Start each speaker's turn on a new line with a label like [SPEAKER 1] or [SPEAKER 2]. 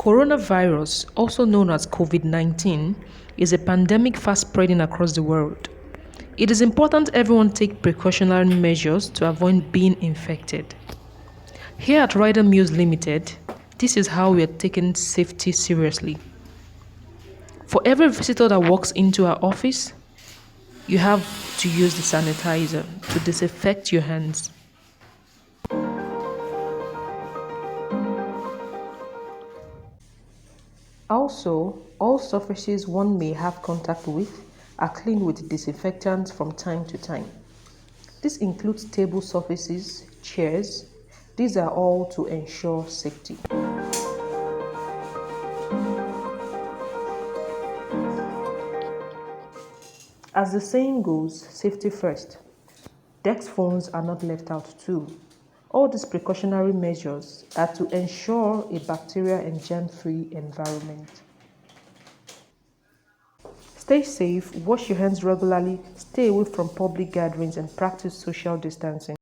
[SPEAKER 1] Coronavirus, also known as COVID-19, is a pandemic fast spreading across the world. It is important everyone take precautionary measures to avoid being infected. Here at Rydal Mews Limited, this is how we are taking safety seriously. For every visitor that walks into our office, you have to use the sanitizer to disinfect your hands. Also, all surfaces one may have contact with are cleaned with disinfectants from time to time. This includes table surfaces, chairs. These are all to ensure safety. As the saying goes, safety first. Desk phones are not left out too. All these precautionary measures are to ensure a bacteria and germ-free environment. Stay safe, wash your hands regularly, stay away from public gatherings, and practice social distancing.